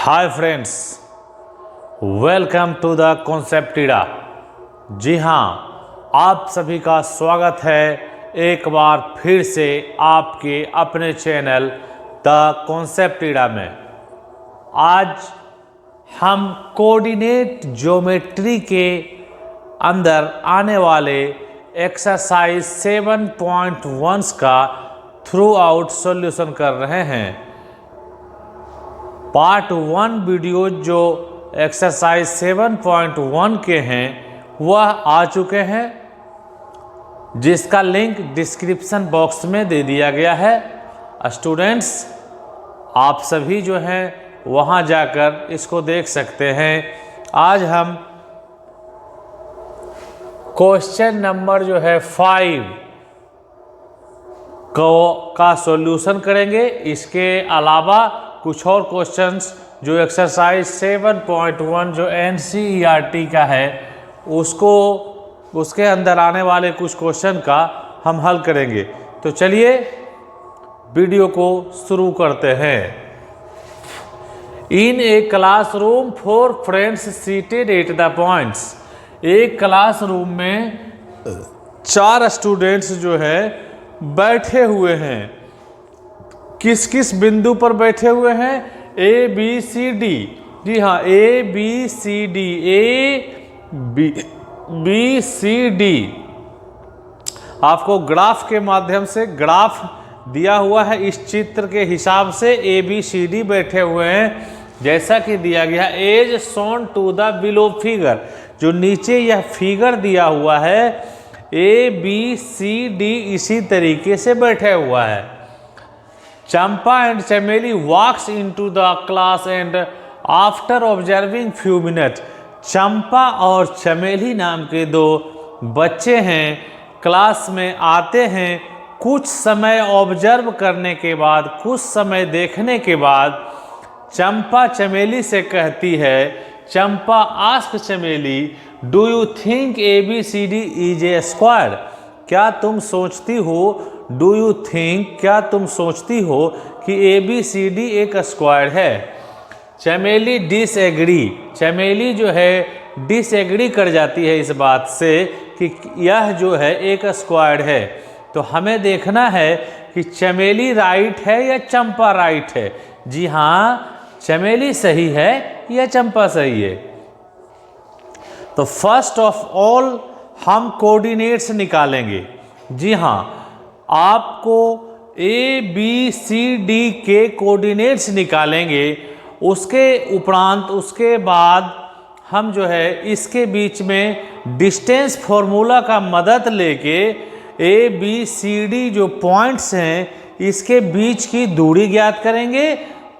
Hi friends, welcome to the Conceptida. जी हाँ, आप सभी का स्वागत है एक बार फिर से आपके अपने चैनल द कॉन्सेप्टिडा में। आज हम कोऑर्डिनेट ज्योमेट्री के अंदर आने वाले एक्सरसाइज 7.1 का थ्रू आउट सॉल्यूशन कर रहे हैं। पार्ट 1 वीडियो जो एक्सरसाइज 7.1 के हैं वह आ चुके हैं, जिसका लिंक डिस्क्रिप्शन बॉक्स में दे दिया गया है। स्टूडेंट्स, आप सभी जो हैं वहां जाकर इसको देख सकते हैं। आज हम क्वेश्चन नंबर जो है 5 का सॉल्यूशन करेंगे। इसके अलावा कुछ और क्वेश्चंस जो एक्सरसाइज 7.1 जो NCERT का है उसके अंदर आने वाले कुछ क्वेश्चन का हम हल करेंगे। तो चलिए वीडियो को शुरू करते हैं। In a classroom 4 friends seated at the points. एक क्लासरूम में 4 स्टूडेंट्स जो है बैठे हुए हैं। किस किस बिंदु पर बैठे हुए हैं? A B C D। जी हाँ, A B C D, A B C D। आपको ग्राफ के माध्यम से ग्राफ दिया हुआ है। इस चित्र के हिसाब से A B C D बैठे हुए हैं, जैसा कि दिया गया as shown to the below figure. जो नीचे यह फिगर दिया हुआ है A B C D इसी तरीके से बैठे हुआ है। Champa and Chameli walks into the class and after observing few minute. Champa और चमेली नाम के 2 बच्चे हैं, क्लास में आते हैं। कुछ समय ऑब्जर्व करने के बाद, कुछ समय देखने के बाद चंपा चमेली से कहती है, चंपा आस्क चमेली, do you think ABCD is a square? क्या तुम सोचती हो, डू यू थिंक, क्या तुम सोचती हो कि ABCD एक स्क्वायर है? चमेली डिसएग्री। चमेली जो है डिसएग्री कर जाती है इस बात से कि यह जो है एक स्क्वायर है। तो हमें देखना है कि चमेली राइट है या चंपा राइट है। जी हाँ, चमेली सही है या चंपा सही है। तो फर्स्ट ऑफ ऑल हम कोऑर्डिनेट्स निकालेंगे। जी हाँ, आपको ABCD के कोऑर्डिनेट्स निकालेंगे। उसके उपरांत, उसके बाद हम जो है इसके बीच में डिस्टेंस फॉर्मूला का मदद लेके ABCD जो पॉइंट्स हैं इसके बीच की दूरी ज्ञात करेंगे।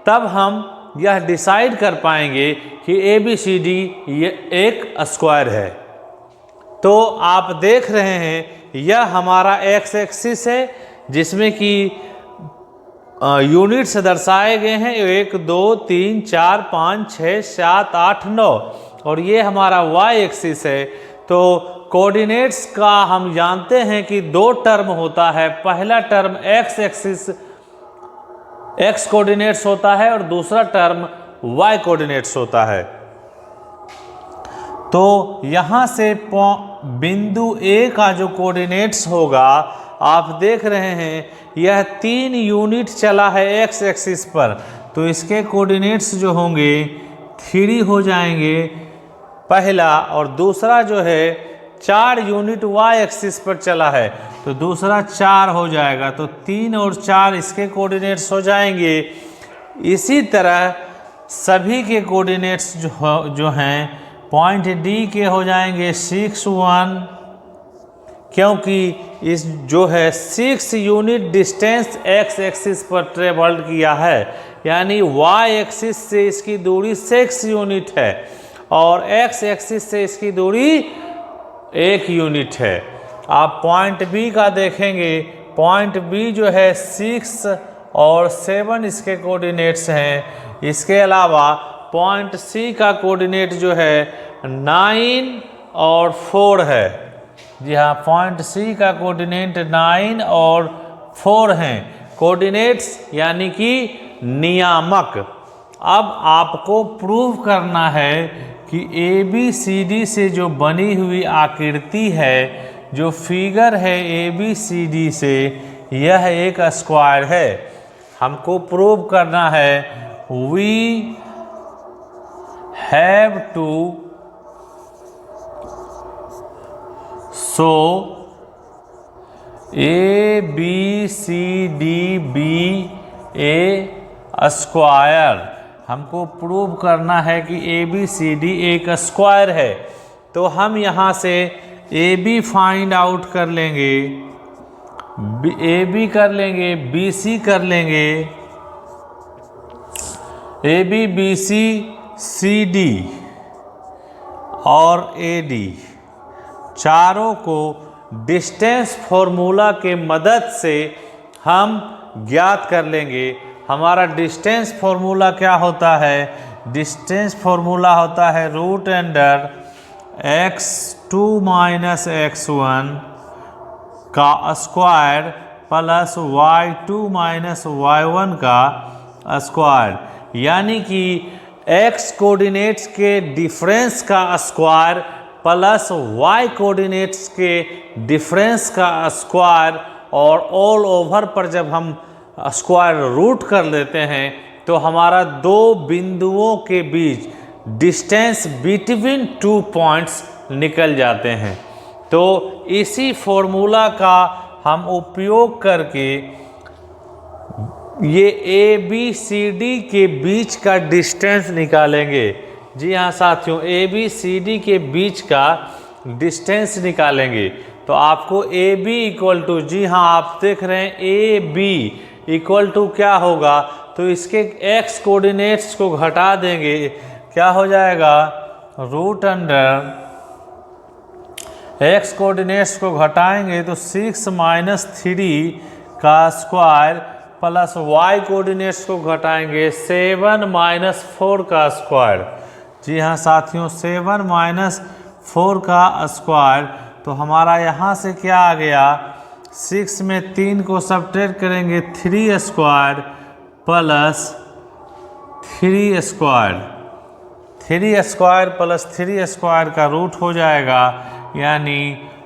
तब हम यह डिसाइड कर पाएंगे कि ABCD ये एक स्क्वायर है। तो आप देख रहे हैं यह हमारा x एक्सिस है, जिसमें कि यूनिट्स दर्शाए गए हैं 1 2 3 4 5 6 7 8 9, और ये हमारा y एक्सिस है। तो कोऑर्डिनेट्स का हम जानते हैं कि 2 टर्म होता है। पहला term x axis x coordinates होता है और दूसरा टर्म y कोऑर्डिनेट्स होता है। तो यहाँ से बिंदु A का जो कोऑर्डिनेट्स होगा, आप देख रहे हैं यह 3 यूनिट चला है x एक्सिस पर, तो इसके कोऑर्डिनेट्स जो होंगे 3 हो जाएंगे पहला, और दूसरा जो है 4 यूनिट y एक्सिस पर चला है तो दूसरा 4 हो जाएगा। तो 3 और 4 इसके कोऑर्डिनेट्स हो जाएंगे। इसी तरह सभी के कोऑर्डिनेट्स जो हैं पॉइंट D के हो जाएंगे 6 1, क्योंकि इस जो है 6 यूनिट डिस्टेंस x एक्सिस पर ट्रेवल्ड किया है, यानी y एक्सिस से इसकी दूरी 6 यूनिट है और x एक्सिस से इसकी दूरी 1 यूनिट है। आप पॉइंट B का देखेंगे, पॉइंट B जो है 6 और 7 इसके कोऑर्डिनेट्स हैं। इसके अलावा पॉइंट C का कोऑर्डिनेट जो है 9 और 4 है। जी हाँ, पॉइंट C का कोऑर्डिनेट 9 और 4 हैं। कोऑर्डिनेट्स यानी कि नियामक। अब आपको प्रूव करना है कि ABCD से जो बनी हुई आकृति है, जो फिगर है ABCD से, यह एक स्क्वायर है। हमको प्रूव करना है we have to show ABCD B A square. हमको प्रूव करना है कि ABCD एक स्क्वायर है। तो हम यहाँ से AB फाइंड आउट कर लेंगे, AB कर लेंगे, BC कर लेंगे, AB BC CD और AD, चारों को डिस्टेंस फॉर्मूला के मदद से हम ज्ञात कर लेंगे। हमारा डिस्टेंस फॉर्मूला क्या होता है? डिस्टेंस फॉर्मूला होता है root under x2 minus x1 का square plus y2 minus y1 का स्क्वायर, यानी कि x कोऑर्डिनेट्स के डिफरेंस का स्क्वायर प्लस y कोऑर्डिनेट्स के डिफरेंस का स्क्वायर, और ऑल ओवर पर जब हम स्क्वायर रूट कर लेते हैं तो हमारा दो बिंदुओं के बीच डिस्टेंस बिटवीन 2 पॉइंट्स निकल जाते हैं। तो इसी फॉर्मूला का हम उपयोग करके ये ABCD के बीच का डिस्टेंस निकालेंगे। जी हाँ साथियों, ABCD के बीच का डिस्टेंस निकालेंगे। तो आपको AB इक्वल टू, जी हाँ आप देख रहे हैं AB इक्वल टू क्या होगा, तो इसके x कोऑर्डिनेट्स को घटा देंगे, क्या हो जाएगा, रूट अंडर x कोऑर्डिनेट्स को घटाएंगे तो 6 माइनस 3 का स्क्वायर प्लस y कोऑर्डिनेट्स को घटाएंगे 7 माइनस 4 का स्क्वायर। जी हाँ साथियों, 7 माइनस 4 का स्क्वायर। तो हमारा यहाँ से क्या आ गया, 6 में 3 को सब्ट्रैक्ट करेंगे 3 square plus 3 square, 3 square plus 3 square का रूट हो जाएगा, यानी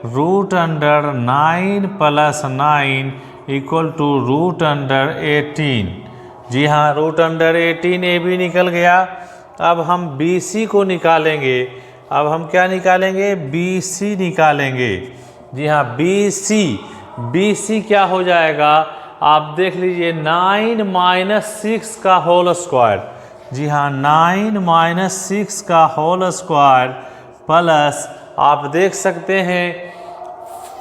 root under 9 plus 9 equal to root under 18। जी हाँ, रूट अंडर 18 AB निकल गया। अब हम BC को निकालेंगे। अब हम क्या निकालेंगे, BC निकालेंगे। जी हाँ, BC क्या हो जाएगा, आप देख लीजिए 9 माइनस 6 का होल स्क्वायर। जी हाँ, 9 माइनस 6 का होल स्क्वायर प्लस आप देख सकते हैं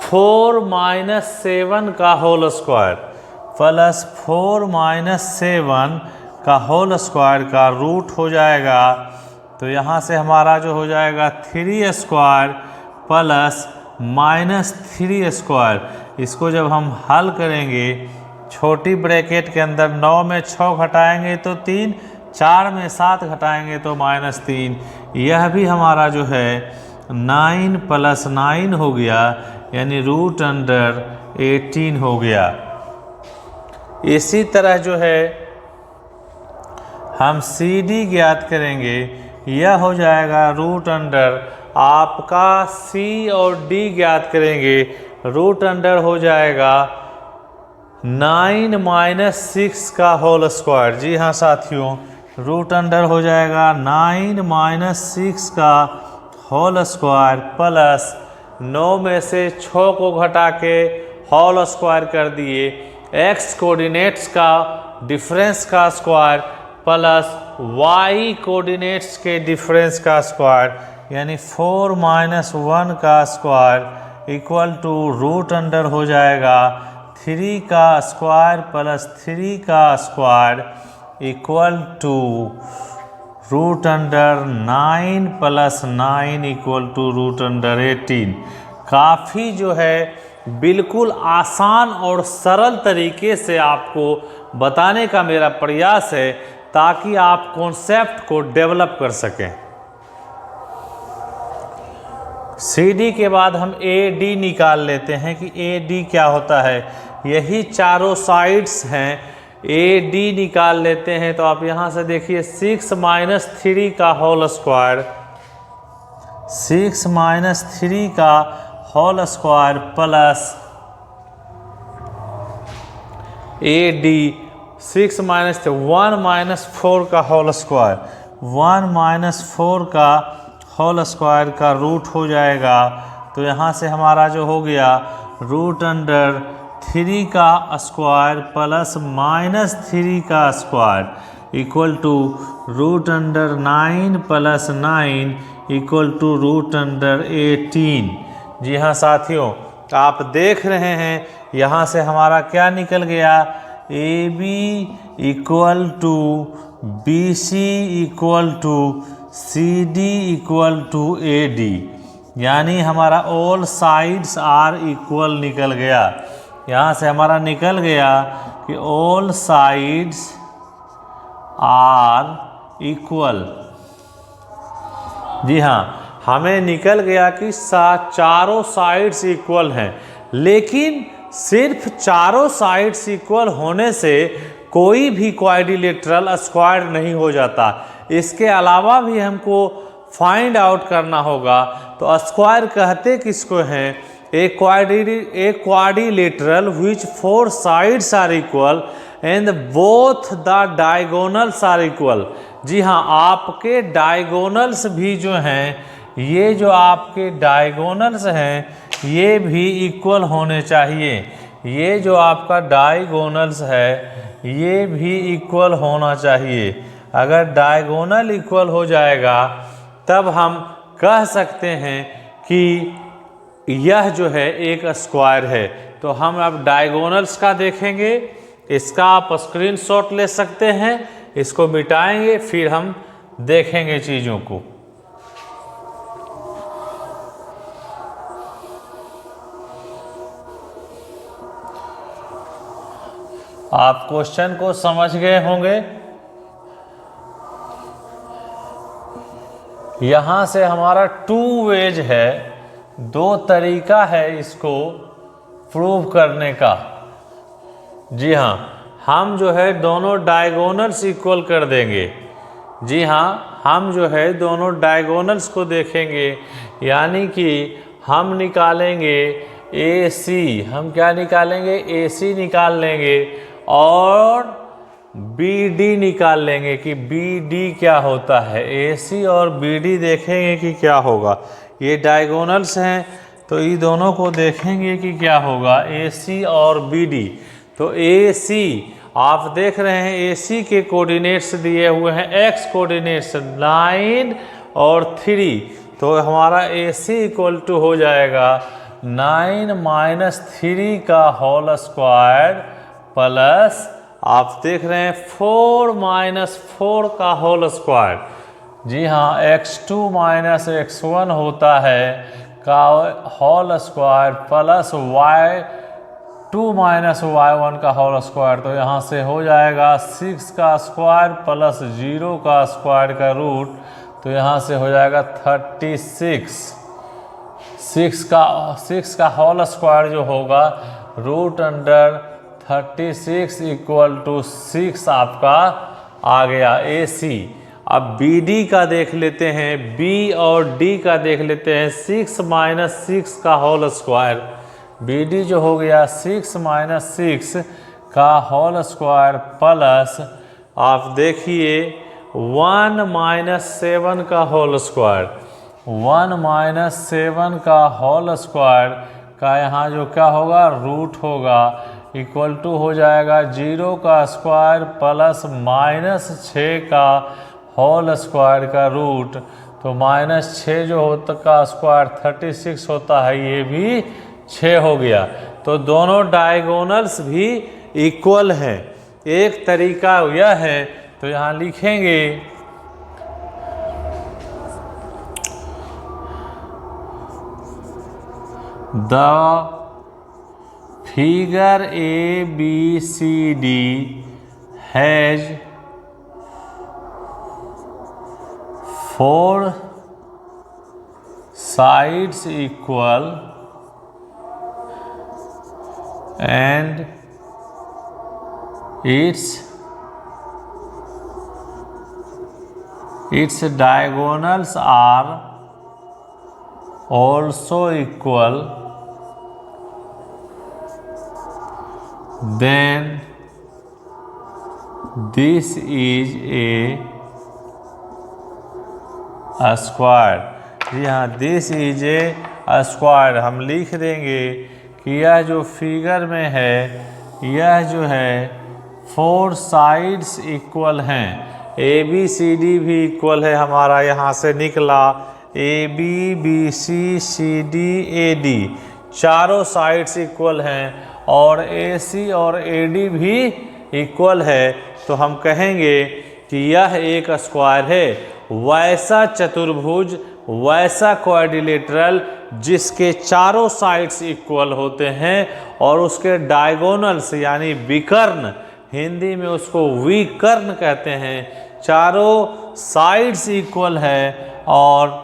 4 माइनस 7 का होल स्क्वायर प्लस 4 माइनस 7 का होल स्क्वायर का रूट हो जाएगा। तो यहाँ से हमारा जो हो जाएगा 3 स्क्वायर प्लस माइनस 3 स्क्वायर। इसको जब हम हल करेंगे, छोटी ब्रैकेट के अंदर 9 में 6 घटाएंगे तो 3, 4 में 7 घटाएंगे तो माइनस 3। यह भी हमारा जो है 9 प्लस 9 हो गया, यानी रूट अंडर 18 हो गया। इसी तरह जो है हम CD ज्ञात करेंगे, यह हो जाएगा रूट अंडर, आपका C और D ज्ञात करेंगे, रूट अंडर हो जाएगा 9 माइनस 6 का होल स्क्वायर। जी हाँ साथियों, रूट अंडर हो जाएगा 9 माइनस 6 का होल स्क्वायर प्लस 9 में से 6 को घटा के होल स्क्वायर कर दिए, x कोऑर्डिनेट्स का डिफरेंस का स्क्वायर प्लस y कोऑर्डिनेट्स के डिफरेंस का स्क्वायर, यानी 4 माइनस 1 का square equal to root under हो जाएगा 3 का स्क्वायर प्लस 3 का square equal to root under 9 plus 9 equal to root under 18। काफ़ी जो है बिल्कुल आसान और सरल तरीके से आपको बताने का मेरा प्रयास है, ताकि आप कॉन्सेप्ट को डेवलप कर सकें। CD के बाद हम AD निकाल लेते हैं कि AD क्या होता है। यही चारों साइड्स हैं ए डी निकाल लेते हैं। तो आप यहाँ से देखिए 6 माइनस 3 का होल स्क्वायर, 6 माइनस 3 का whole square plus A D 6 minus 1 minus 4 का होल स्क्वायर, 1 माइनस 4 का होल स्क्वायर का रूट हो जाएगा। तो यहाँ से हमारा जो हो गया रूट अंडर 3 का स्क्वायर प्लस माइनस 3 का square equal to root under 9 plus 9 equal to root under 18। जी हाँ साथियों, आप देख रहे हैं यहाँ से हमारा क्या निकल गया, A B equal to B C equal to C D equal to A D, यानी हमारा ऑल साइड्स आर इक्वल निकल गया। यहाँ से हमारा निकल गया कि ऑल साइड्स आर इक्वल। जी हाँ, हमें निकल गया कि चारों साइड्स इक्वल हैं, लेकिन सिर्फ चारों साइड्स इक्वल होने से कोई भी क्वाड्रिलेटरल स्क्वायर नहीं हो जाता। इसके अलावा भी हमको फाइंड आउट करना होगा। तो स्क्वायर कहते किसको हैं, a quadrilateral which 4 sides are equal and both the diagonals are equal. जी हाँ, आपके डायगोनल्स भी जो हैं, ये जो आपके डायगोनल्स हैं ये भी इक्वल होने चाहिए। ये जो आपका डायगोनल्स है ये भी इक्वल होना चाहिए। अगर डायगोनल इक्वल हो जाएगा तब हम कह सकते हैं कि यह जो है एक स्क्वायर है। तो हम अब डायगोनल्स का देखेंगे, इसका आप स्क्रीनशॉट ले सकते हैं, इसको मिटाएंगे फिर हम देखेंगे चीज़ों को। आप क्वेश्चन को समझ गए होंगे। यहाँ से हमारा 2 वेज है, 2 तरीका है इसको प्रूव करने का। जी हाँ, हम जो है दोनों डायगोनल्स इक्वल कर देंगे। जी हाँ, हम जो है दोनों डायगोनल्स को देखेंगे, यानी कि हम निकालेंगे ए सी। हम क्या निकालेंगे, ए सी निकाल लेंगे और बी डी निकाल लेंगे कि बी डी क्या होता है। ए सी और बी डी देखेंगे कि क्या होगा। ये डायगोनल्स हैं तो ये दोनों को देखेंगे कि क्या होगा, ए सी और बी डी। तो ए सी आप देख रहे हैं, ए सी के कोऑर्डिनेट्स दिए हुए हैं, एक्स कोऑर्डिनेट्स 9 और 3। तो हमारा ए सी इक्वल टू हो जाएगा 9 माइनस 3 का होल स्क्वायर प्लस आप देख रहे हैं 4 माइनस 4 का होल स्क्वायर। जी हाँ, x2 माइनस x1 होता है का whole square plus y2 minus y1 का होल स्क्वायर। तो यहाँ से हो जाएगा 6 का स्क्वायर प्लस 0 का स्क्वायर का रूट। तो यहाँ से हो जाएगा 36। 6 का होल स्क्वायर जो होगा रूट अंडर 36 इक्वल टू 6 आपका आ गया ए सी। अब बी डी का देख लेते हैं, बी और डी का देख लेते हैं। 6 माइनस 6 का होल स्क्वायर, बी डी जो हो गया 6 माइनस 6 का होल स्क्वायर प्लस आप देखिए 1 माइनस 7 का होल स्क्वायर। 1 माइनस 7 का होल स्क्वायर का यहाँ जो क्या होगा, रूट होगा, इक्वल टू हो जाएगा 0 का स्क्वायर प्लस माइनस 6 का होल स्क्वायर का रूट। तो माइनस 6 जो होता का स्क्वायर 36 होता है, ये भी 6 हो गया। तो दोनों डायगोनल्स भी इक्वल हैं। एक तरीका यह है, तो यहाँ लिखेंगे the figure A B C D has 4 sides equal and its diagonals are also equal, then this is a square. जी हाँ, दिस इज ए स्क्वायर। हम लिख देंगे कि यह जो फिगर में है, यह जो है 4 साइड्स इक्वल हैं। ए बी सी डी भी इक्वल है, हमारा यहाँ से निकला A B B C C D A D, चारों साइड्स इक्वल हैं और ए सी और ए डी भी इक्वल है। तो हम कहेंगे कि यह एक स्क्वायर है, वैसा चतुर्भुज, वैसा क्वाड्रिलेटरल जिसके चारों साइड्स इक्वल होते हैं और उसके डायगोनल्स यानी विकर्ण, हिंदी में उसको विकर्ण कहते हैं, चारों साइड्स इक्वल है। और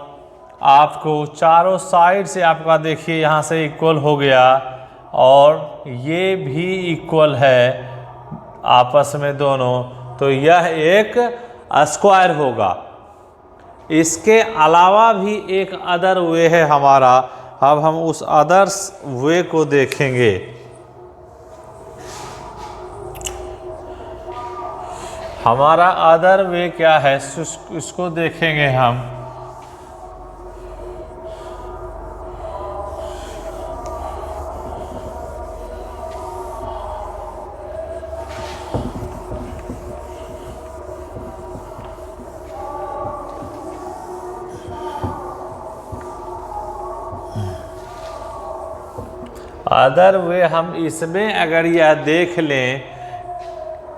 आपको चारों साइड से आपका देखिए यहाँ से इक्वल हो गया और ये भी इक्वल है आपस में दोनों, तो यह एक स्क्वायर होगा। इसके अलावा भी एक अदर वे है हमारा, अब हम उस अदर्स वे को देखेंगे। हमारा अदर वे क्या है, इसको देखेंगे हम। अदर वे हम इसमें अगर यह देख लें,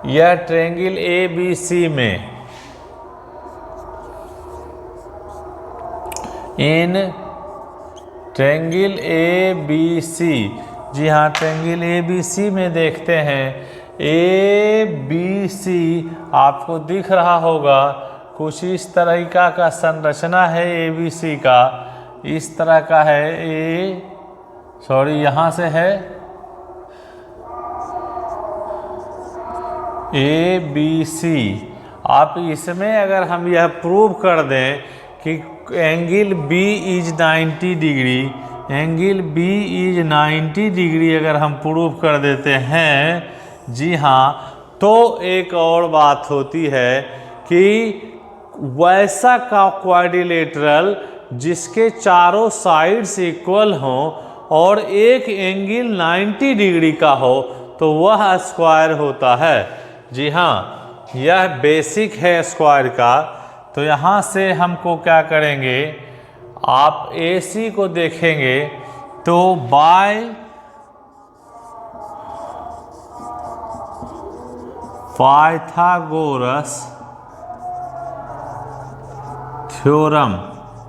यह ट्रायंगल ए बी सी में इन ट्रायंगल ए बी सी, जी हाँ ट्रायंगल ए बी सी में देखते हैं, ए बी सी आपको दिख रहा होगा कुछ इस तरीका का संरचना है ए बी सी का, इस तरह का है यहाँ से है ए बी सी। आप इसमें अगर हम यह प्रूव कर दें कि angle B is 90 degree, angle B is 90 degree अगर हम प्रूव कर देते हैं, जी हाँ, तो एक और बात होती है कि वैसा का क्वाड्रिलेटरल जिसके चारों साइड्स इक्वल हों और एक एंगल 90 डिग्री का हो तो वह स्क्वायर होता है। जी हाँ, यह बेसिक है स्क्वायर का। तो यहाँ से हमको क्या करेंगे, आप AC को देखेंगे तो बाय पाइथागोरस थ्योरम,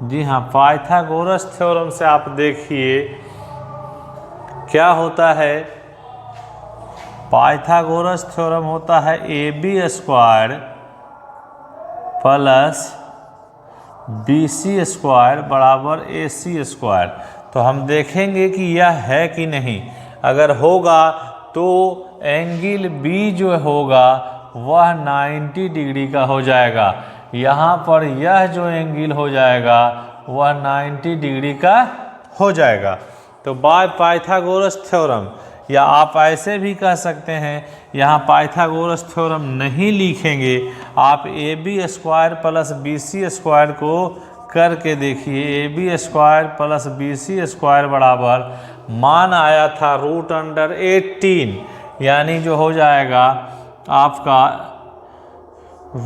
जी हाँ पाइथागोरस थ्योरम से आप देखिए क्या होता है। पाइथागोरस थ्योरम होता है A B square plus B C square बराबर ए सी स्क्वायर। तो हम देखेंगे कि यह है कि नहीं। अगर होगा तो एंगल बी जो होगा वह 90 डिग्री का हो जाएगा, यहाँ पर यह जो एंगल हो जाएगा वह 90 डिग्री का हो जाएगा। तो बाय पाइथागोरस थ्योरम, या आप ऐसे भी कह सकते हैं, यहाँ पाइथागोरस थ्योरम नहीं लिखेंगे, आप A B square plus B C square को करके देखिए। A B square plus B C square बराबर मान आया था √18, यानी जो हो जाएगा आपका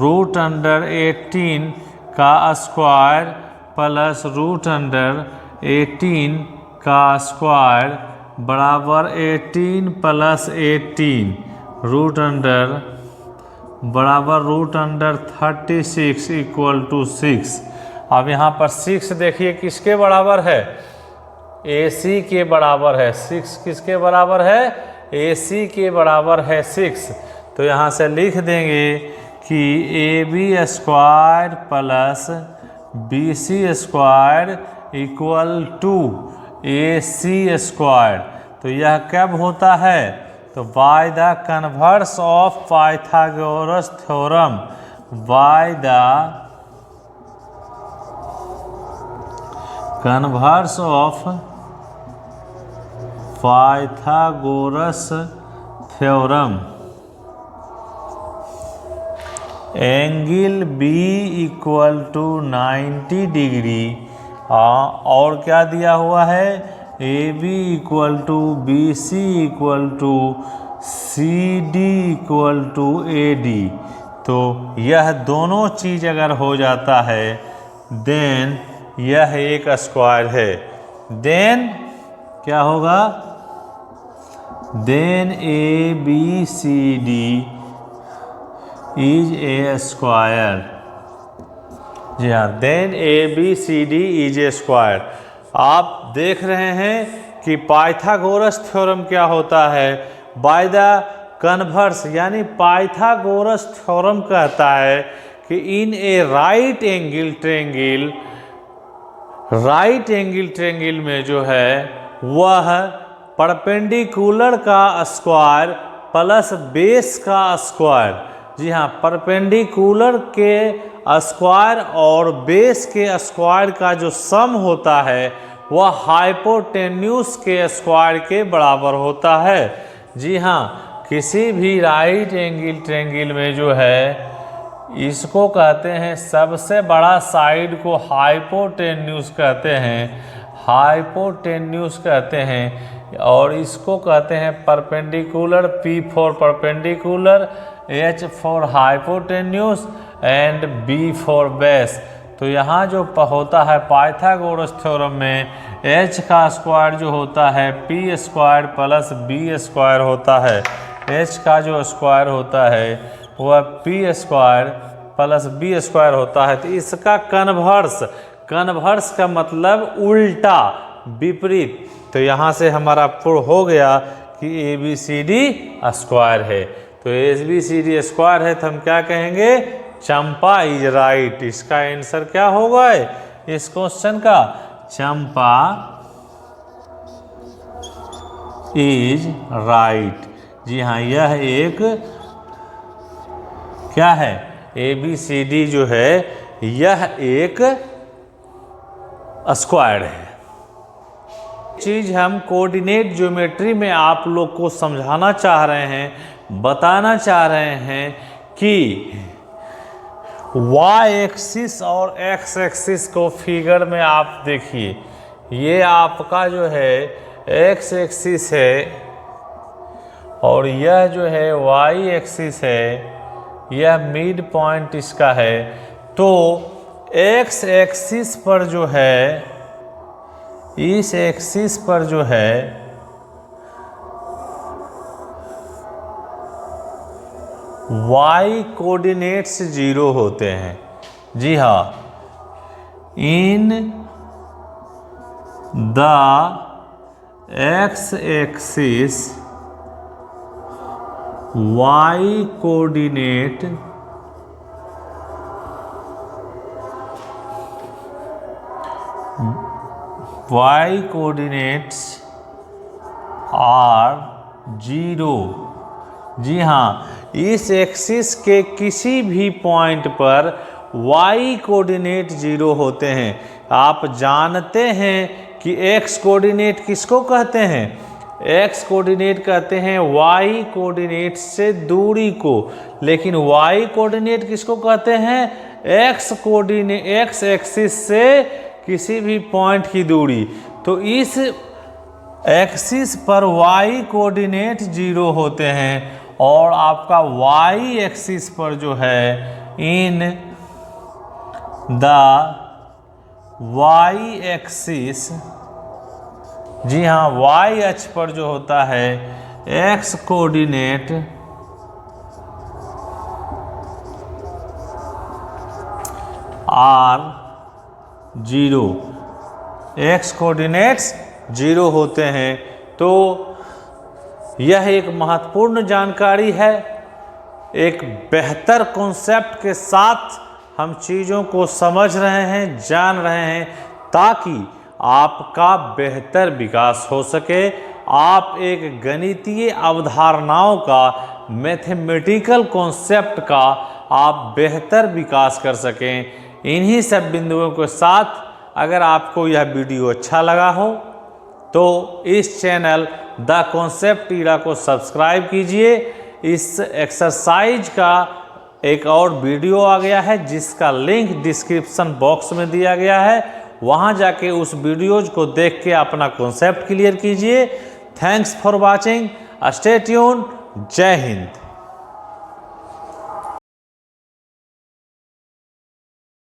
√18 का स्क्वायर प्लस √18 का स्क्वायर बराबर 18 प्लस 18 बराबर √36 इक्वल टू 6। अब यहाँ पर 6 देखिए किसके बराबर है, AC के बराबर है। 6 किसके बराबर है, AC के बराबर है 6। तो यहाँ से लिख देंगे कि AB square plus BC square equal to AC square. तो यह कब होता है, तो by the converse of Pythagoras theorem, by the converse of Pythagoras theorem, angle B equal to 90 degree, और क्या दिया हुआ है, A B equal to B C equal to C D equal to A D. तो यह दोनों चीज़ अगर हो जाता है देन यह एक स्क्वायर है। देन क्या होगा, then A B C D is a square. जी हाँ, then A B C D is a square. आप देख रहे हैं कि पाइथागोरस थ्योरम क्या होता है, बाय द कन्वर्स, यानी पाइथागोरस थ्योरम कहता है कि in a right angle triangle, right angle triangle में जो है वह परपेंडिकुलर का स्क्वायर प्लस बेस का स्क्वायर, जी हाँ, परपेंडिकुलर के स्क्वायर और बेस के स्क्वायर का जो सम होता है वह हाइपोटेन्यूस के स्क्वायर के बराबर होता है। जी हाँ, किसी भी राइट एंगल ट्रायंगल में जो है इसको कहते हैं, सबसे बड़ा साइड को हाइपोटेन्यूस कहते हैं, हाइपोटेन्यूस कहते हैं, और इसको कहते हैं perpendicular, P for perpendicular, H for hypotenuse and B for base. तो यहाँ जो होता है पाइथागोरस थ्योरम में एच का स्क्वायर जो होता है P square plus B square होता है, एच का जो स्क्वायर होता है वह P square plus B square होता है। तो इसका कन्वर्स, कन्वर्स का मतलब उल्टा, विपरीत। तो यहाँ से हमारा प्रूव हो गया कि A B C D square है। तो A B C D square है तो हम क्या कहेंगे, चंपा इज राइट। इसका आंसर क्या होगा इस क्वेश्चन का, चंपा इज राइट। जी हाँ, यह एक क्या है, ए बी सी डी जो है यह एक स्क्वायर है। चीज हम कोऑर्डिनेट ज्योमेट्री में आप लोग को समझाना चाह रहे हैं, बताना चाह रहे हैं कि y एक्सिस और x एक्सिस को फिगर में आप देखिए, ये आपका जो है x एक्सिस है और यह जो है y एक्सिस है, यह मिड पॉइंट इसका है। तो x एक्सिस पर जो है, इस एक्सिस पर जो है y कोऑर्डिनेट्स 0 होते हैं। जी हाँ, in the x axis y coordinate are 0। जी हाँ, इस एक्सिस के किसी भी पॉइंट पर y कोऑर्डिनेट 0 होते हैं। आप जानते हैं कि x कोऑर्डिनेट किसको कहते हैं, x कोऑर्डिनेट कहते हैं y कोऑर्डिनेट से दूरी को, लेकिन y कोऑर्डिनेट किसको कहते हैं, x कोऑर्डिनेट, x एक्सिस से किसी भी पॉइंट की दूरी। तो इस एक्सिस पर y कोऑर्डिनेट 0 होते हैं और आपका y एक्सिस पर जो है इन द y एक्सिस, जी हाँ, y अक्ष पर जो होता है x coordinate are 0, x coordinates 0 होते हैं। तो यह एक महत्वपूर्ण जानकारी है। एक बेहतर कॉन्सेप्ट के साथ हम चीज़ों को समझ रहे हैं, जान रहे हैं, ताकि आपका बेहतर विकास हो सके, आप एक गणितीय अवधारणाओं का, मैथमेटिकल कॉन्सेप्ट का आप बेहतर विकास कर सकें। इन्हीं सब बिंदुओं के साथ अगर आपको यह वीडियो अच्छा लगा हो तो इस चैनल द कॉन्सेप्ट इरा को सब्सक्राइब कीजिए। इस एक्सरसाइज का एक और वीडियो आ गया है जिसका लिंक डिस्क्रिप्शन बॉक्स में दिया गया है, वहां जाके उस वीडियोज को देख के अपना कॉन्सेप्ट क्लियर कीजिए। Thanks for watching, stay tuned, जय हिंद।